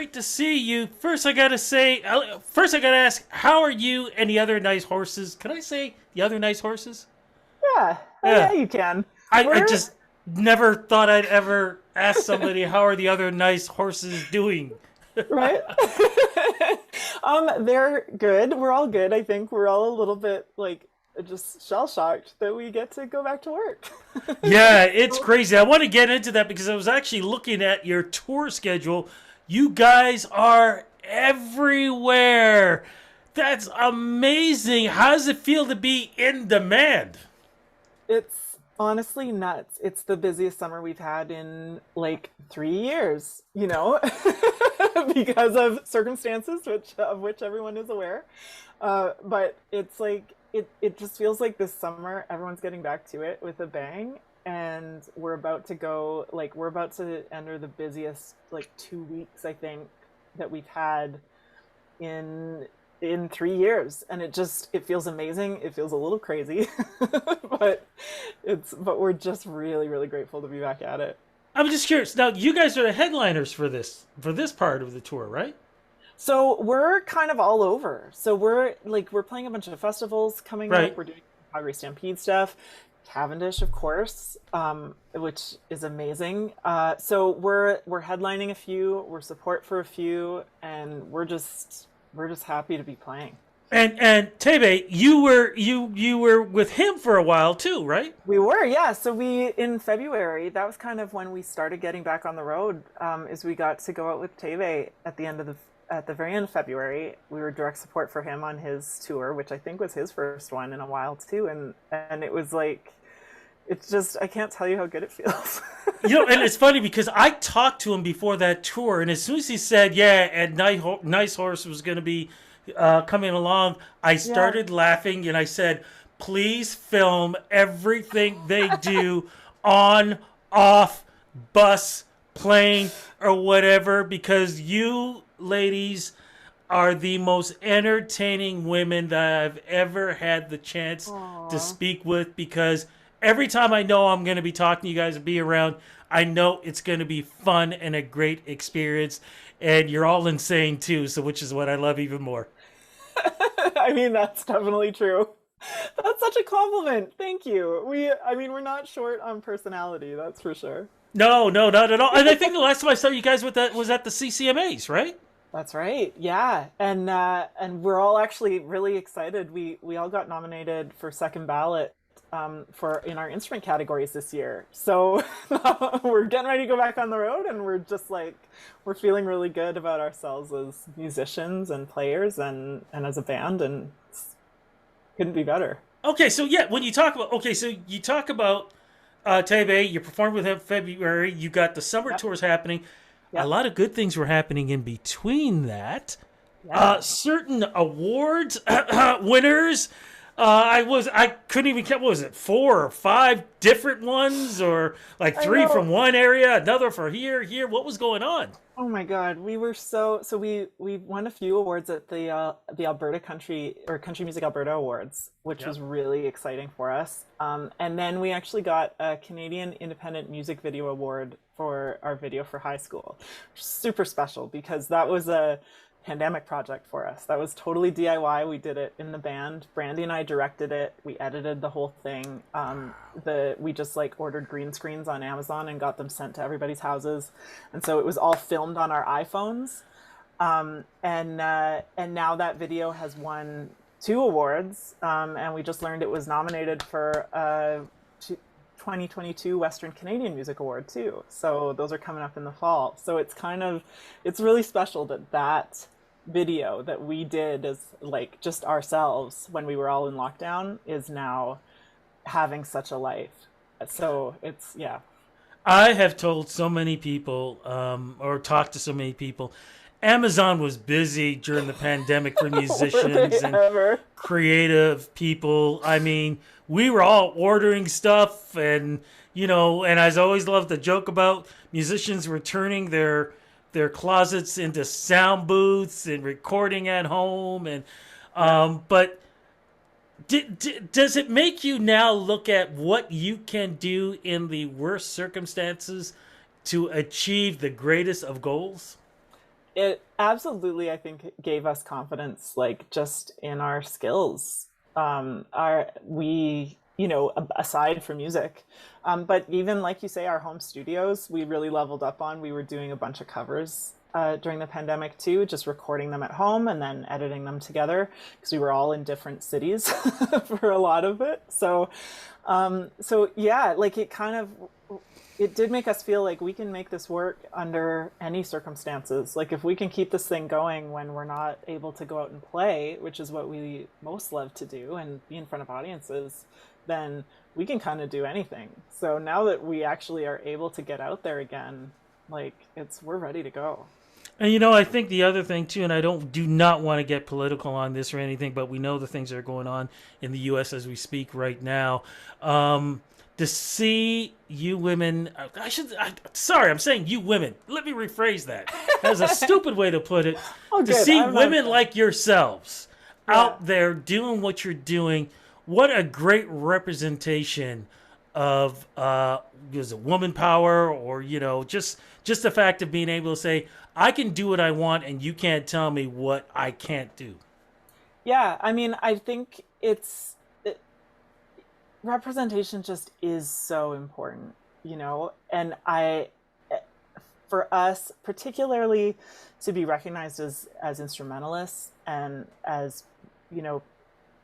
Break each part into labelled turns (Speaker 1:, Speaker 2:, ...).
Speaker 1: great to see you. First, I gotta ask, how are you and the other nice horses? Can I say the other nice horses?
Speaker 2: Yeah. Oh,
Speaker 1: Yeah.
Speaker 2: yeah, you can.
Speaker 1: I
Speaker 2: We're
Speaker 1: just never thought I'd ever ask somebody, how are the other nice horses doing?
Speaker 2: right. They're good. We're all good. I think we're all a little bit like just shell shocked that we get to go back to work.
Speaker 1: Yeah, it's crazy. I want to get into that because I was actually looking at your tour schedule. You guys are everywhere. That's amazing. How does it feel to be in demand?
Speaker 2: It's honestly nuts. It's the busiest summer we've had in like 3 years, because of circumstances which everyone is aware. But it's like it just feels like this summer everyone's getting back to it with a bang, and we're about to enter the busiest like 2 weeks I think that we've had in 3 years, and it feels amazing. It feels a little crazy, but we're just really really grateful to be back at it.
Speaker 1: I'm just curious. Now, you guys are the headliners for this part of the tour, right?
Speaker 2: So we're kind of all over. So we're playing a bunch of festivals coming up.
Speaker 1: Right.
Speaker 2: We're doing Calgary Stampede stuff, Cavendish, of course, which is amazing. So we're headlining a few, we're support for a few, and we're just happy to be playing.
Speaker 1: And Tebe, you were with him for a while too, right?
Speaker 2: We were, yeah. So we in February, that was kind of when we started getting back on the road. Is we got to go out with Teve at the very end of February. We were direct support for him on his tour, which I think was his first one in a while too. And it was like, it's just I can't tell you how good it feels.
Speaker 1: And it's funny because I talked to him before that tour, and as soon as he said, "Yeah, and Nice Horse was going to be coming along," I
Speaker 2: Yeah.
Speaker 1: started laughing and I said, "Please film everything they do on, off, bus, plane, or whatever, because you ladies are the most entertaining women that I've ever had the chance to
Speaker 2: Aw.
Speaker 1: speak with, because every time I know I'm going to be talking to you guys and be around, I know it's going to be fun and a great experience. And you're all insane too, so which is what I love even more."
Speaker 2: I mean, that's definitely true. That's such a compliment. Thank you. I mean, we're not short on personality, that's for sure.
Speaker 1: No, no, not at all. And I think the last time I saw you guys with that was at the CCMAs, right?
Speaker 2: That's right. Yeah. And we're all actually really excited. We all got nominated for second ballot for in our instrument categories this year. So we're getting ready to go back on the road, and we're feeling really good about ourselves as musicians and players and as a band, and couldn't be better.
Speaker 1: Okay, so yeah, when you talk about Tebe, you performed with him in February. You got the summer
Speaker 2: Yep.
Speaker 1: tours happening. A
Speaker 2: Yep.
Speaker 1: lot of good things were happening in between that.
Speaker 2: Yeah.
Speaker 1: Certain awards winners. I couldn't even count. What was it, 4 or 5 different ones, or like
Speaker 2: I
Speaker 1: three from
Speaker 2: know.
Speaker 1: one area, another for here? What was going on?
Speaker 2: Oh my God, we were so we won a few awards at the Alberta Country Music Alberta Awards, which was
Speaker 1: Yep.
Speaker 2: really exciting for us. And then we actually got a Canadian Independent Music Video Award for our video for high school, which is super special because that was a pandemic project for us. That was totally DIY. We did it in the band. Brandy and I directed it. We edited the whole thing. We just like ordered green screens on Amazon and got them sent to everybody's houses, and so it was all filmed on our iPhones. And now that video has won 2 awards, and we just learned it was nominated for 2022 Western Canadian Music Award too. So those are coming up in the fall. So it's really special that video that we did as like just ourselves when we were all in lockdown is now having such a life. So it's yeah.
Speaker 1: I have told so many people, or talked to so many people, Amazon was busy during the pandemic for
Speaker 2: Were they
Speaker 1: musicians and
Speaker 2: ever?
Speaker 1: creative people. I mean, we were all ordering stuff, and and I always love to joke about musicians returning their closets into sound booths and recording at home, and
Speaker 2: Yeah.
Speaker 1: but does it make you now look at what you can do in the worst circumstances to achieve the greatest of goals?
Speaker 2: It absolutely, I think, gave us confidence, like just in our skills. Our we, aside from music, but even like you say, our home studios, we really leveled up on. We were doing a bunch of covers during the pandemic too, just recording them at home and then editing them together because we were all in different cities for a lot of it. So yeah, like it did make us feel like we can make this work under any circumstances. Like if we can keep this thing going when we're not able to go out and play, which is what we most love to do and be in front of audiences, then we can kind of do anything. So now that we actually are able to get out there again, like we're ready to go.
Speaker 1: And I think the other thing too, and I do not want to get political on this or anything, but we know the things that are going on in the U.S. as we speak right now. To see you women, sorry, I'm saying you women. Let me rephrase that. That's a stupid way to put it.
Speaker 2: Oh,
Speaker 1: to
Speaker 2: good.
Speaker 1: see women like yourselves out there doing what you're doing, what a great representation of is it woman power, or just the fact of being able to say, I can do what I want and you can't tell me what I can't do.
Speaker 2: Yeah, I mean, I think representation just is so important, and for us particularly to be recognized as instrumentalists and as,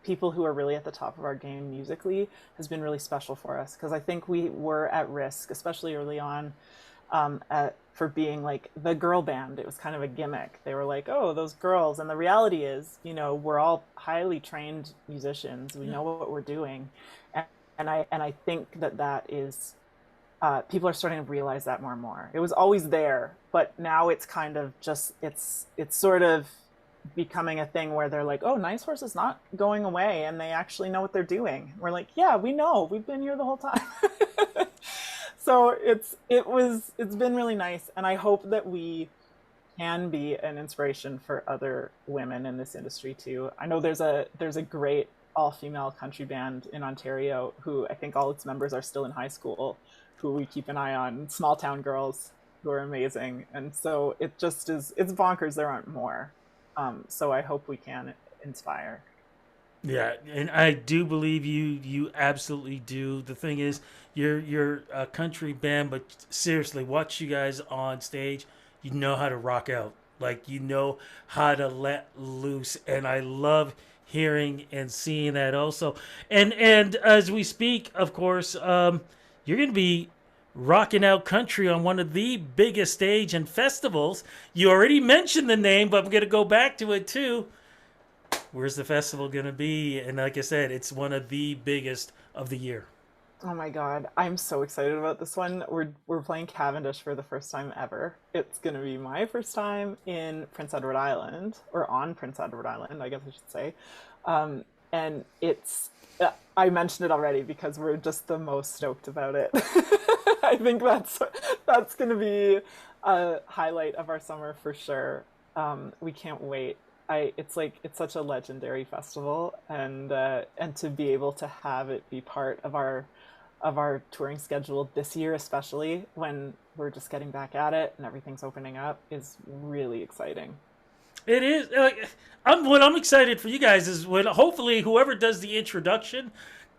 Speaker 2: people who are really at the top of our game musically has been really special for us, because I think we were at risk, especially early on, for being like the girl band. It was kind of a gimmick. They were like, oh, those girls. And the reality is, we're all highly trained musicians. We know what we're doing. And I think that is, people are starting to realize that more and more. It was always there, but now it's kind of just, it's sort of becoming a thing where they're like, oh, Nice Horse is not going away and they actually know what they're doing. We're like, yeah, we know. We've been here the whole time. So it's been really nice, and I hope that we can be an inspiration for other women in this industry too. I know there's a great all-female country band in Ontario who I think all its members are still in high school, who we keep an eye on, small town girls who are amazing. And so it's bonkers there aren't more. So I hope we can inspire.
Speaker 1: Yeah, and I do believe you absolutely do. The thing is, you're a country band, but seriously, watch you guys on stage. You know how to rock out. Like, you know how to let loose, and I love hearing and seeing that also. And as we speak, of course, you're going to be rocking out country on one of the biggest stage and festivals. You already mentioned the name, but I'm going to go back to it too. Where's the festival going to be? And like I said, it's one of the biggest of the year.
Speaker 2: Oh my God, I'm so excited about this one. We're playing Cavendish for the first time ever. It's going to be my first time in Prince Edward Island, or on Prince Edward Island, I guess I should say. And I mentioned it already because we're just the most stoked about it. I think that's going to be a highlight of our summer for sure. We can't wait. It's such a legendary festival, and to be able to have it be part of our touring schedule this year, especially when we're just getting back at it and everything's opening up, is really exciting.
Speaker 1: It is. What I'm excited for you guys is when hopefully whoever does the introduction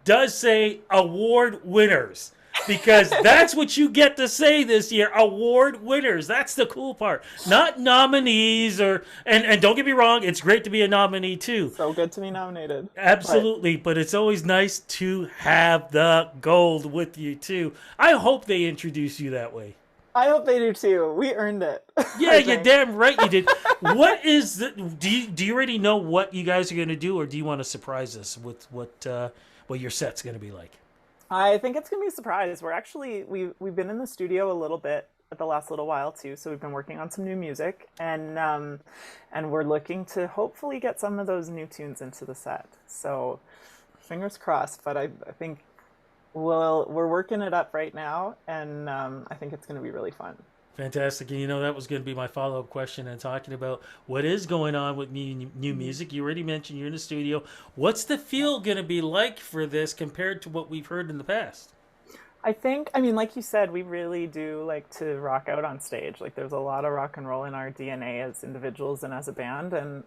Speaker 1: does say award winners. Because that's what you get to say this year. Award winners. That's the cool part. Not nominees and don't get me wrong, it's great to be a nominee too.
Speaker 2: So good to be nominated.
Speaker 1: Absolutely, but it's always nice to have the gold with you too. I hope they introduce you that way.
Speaker 2: I hope they do too. We earned it.
Speaker 1: Yeah, you're damn right you did. What is the do you already know what you guys are going to do, or do you want to surprise us with what your set's going to be like?
Speaker 2: I think it's gonna be a surprise. We've been in the studio a little bit at the last little while too, so we've been working on some new music, and we're looking to hopefully get some of those new tunes into the set. So fingers crossed. But I think we're working it up right now, and I think it's gonna be really fun.
Speaker 1: Fantastic. And that was going to be my follow-up question, and talking about what is going on with new music. You already mentioned you're in the studio. What's the feel going to be like for this compared to what we've heard in the past?
Speaker 2: I think, I mean, like you said, we really do like to rock out on stage. Like there's a lot of rock and roll in our DNA as individuals and as a band, and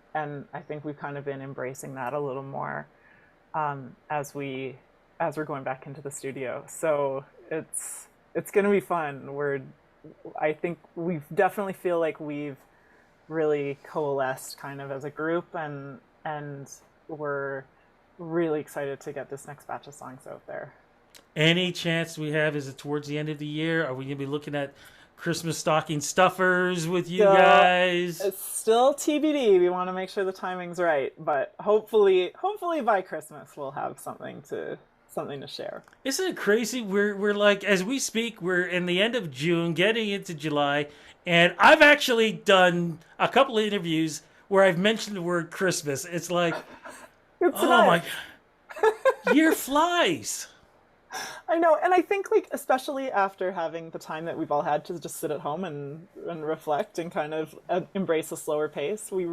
Speaker 2: I think we've kind of been embracing that a little more as we're going back into the studio. So it's going to be fun. I think we definitely feel like we've really coalesced kind of as a group, and we're really excited to get this next batch of songs out there.
Speaker 1: Any chance we have, is it towards the end of the year? Are we going to be looking at Christmas stocking stuffers with you
Speaker 2: Still,
Speaker 1: guys?
Speaker 2: it's still TBD. We want to make sure the timing's right, but hopefully by Christmas we'll have something to share.
Speaker 1: Isn't it crazy? We're like, as we speak, we're in the end of June, getting into July, and I've actually done a couple of interviews where I've mentioned the word Christmas. It's like,
Speaker 2: It's
Speaker 1: oh my,
Speaker 2: nuts.
Speaker 1: year flies.
Speaker 2: I know, and I think like especially after having the time that we've all had to just sit at home and reflect and kind of embrace a slower pace, we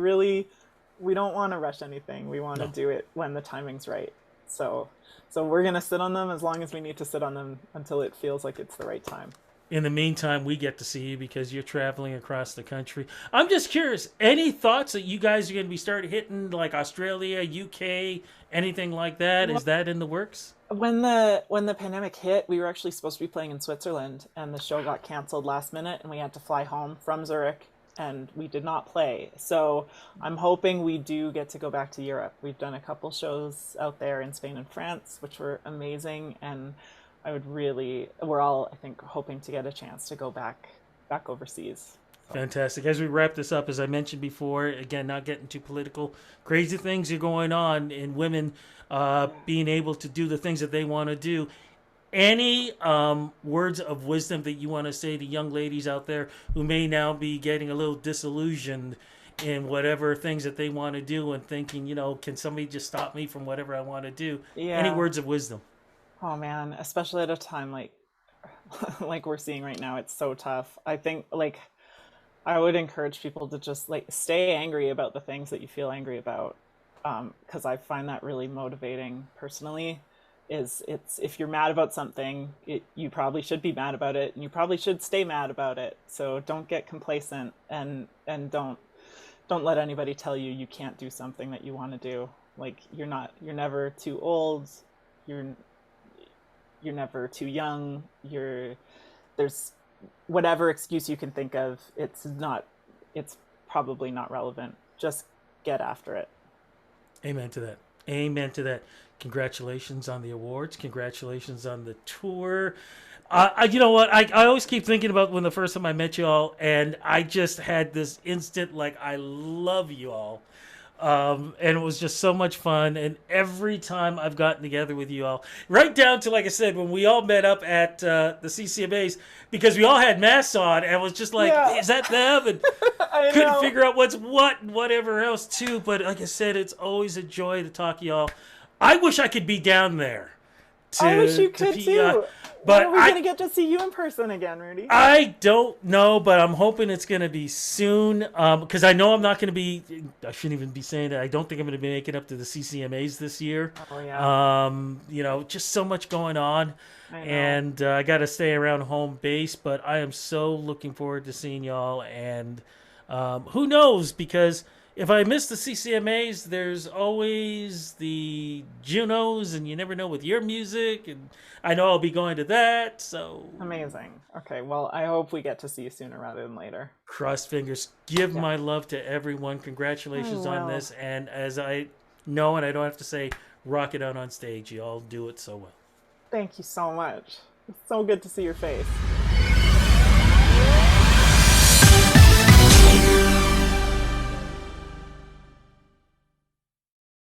Speaker 2: don't want to rush anything. We want to
Speaker 1: No.
Speaker 2: do it when the timing's right. So so we're gonna sit on them as long as we need to sit on them until it feels like it's the right time.
Speaker 1: In the meantime, we get to see you because you're traveling across the country. I'm just curious, any thoughts that you guys are going to be starting hitting like Australia, UK, anything like that? Is that in the works?
Speaker 2: When the pandemic hit, we were actually supposed to be playing in Switzerland, and the show got canceled last minute, and we had to fly home from Zurich, and we did not play. So I'm hoping we do get to go back to Europe. We've done a couple shows out there in Spain and France, which were amazing, and we're all, I think, hoping to get a chance to go back overseas. So
Speaker 1: Fantastic. As we wrap this up, as I mentioned before, again, not getting too political, crazy things are going on in women being able to do the things that they want to do. Any words of wisdom that you want to say to young ladies out there who may now be getting a little disillusioned in whatever things that they want to do and thinking, can somebody just stop me from whatever I want to do? Any
Speaker 2: yeah.
Speaker 1: words of wisdom?
Speaker 2: Oh man, especially at a time like like we're seeing right now, it's so tough. I think like I would encourage people to just like stay angry about the things that you feel angry about, because I find that really motivating personally. It's if you're mad about something, you probably should be mad about it, and you probably should stay mad about it. So don't get complacent, and don't let anybody tell you you can't do something that you want to do. Like you're never too old. You're you're never too young. There's whatever excuse you can think of, it's probably not relevant. Just get after it.
Speaker 1: Amen to that. Amen to that. Congratulations on the awards. Congratulations on the tour. You know what? I always keep thinking about when the first time I met you all, and I just had this instant, like, I love you all. And it was just so much fun. And every time I've gotten together with you all, right down to, like I said, when we all met up at the CCMAs, because we all had masks on, and it was just like,
Speaker 2: Yeah,
Speaker 1: is that them? And
Speaker 2: I
Speaker 1: couldn't
Speaker 2: know.
Speaker 1: figure out what's what and whatever else, too. But like I said, it's always a joy to talk to y'all. I wish I could be down there
Speaker 2: I wish
Speaker 1: to
Speaker 2: you could
Speaker 1: PEI,
Speaker 2: too. When
Speaker 1: but
Speaker 2: are we gonna get to see you in person again, Rudy?
Speaker 1: I don't know, but I'm hoping it's going to be soon. Because I know I'm not going to be. I shouldn't even be saying that. I don't think I'm going to be making up to the CCMAs this year.
Speaker 2: Oh yeah,
Speaker 1: Just so much going on,
Speaker 2: I know.
Speaker 1: and I got to stay around home base. But I am so looking forward to seeing y'all, and who knows? Because if I miss the CCMAs, there's always the Junos, and you never know with your music, and I know I'll be going to that. So
Speaker 2: Amazing. Okay, well, I hope we get to see you sooner rather than later.
Speaker 1: cross fingers. Give
Speaker 2: Yeah,
Speaker 1: my love to everyone.
Speaker 2: I
Speaker 1: Congratulations on
Speaker 2: will.
Speaker 1: this. And as I know, and I don't have to say, rock it out on stage. You all do it so well.
Speaker 2: Thank you so much. It's so good to see your face.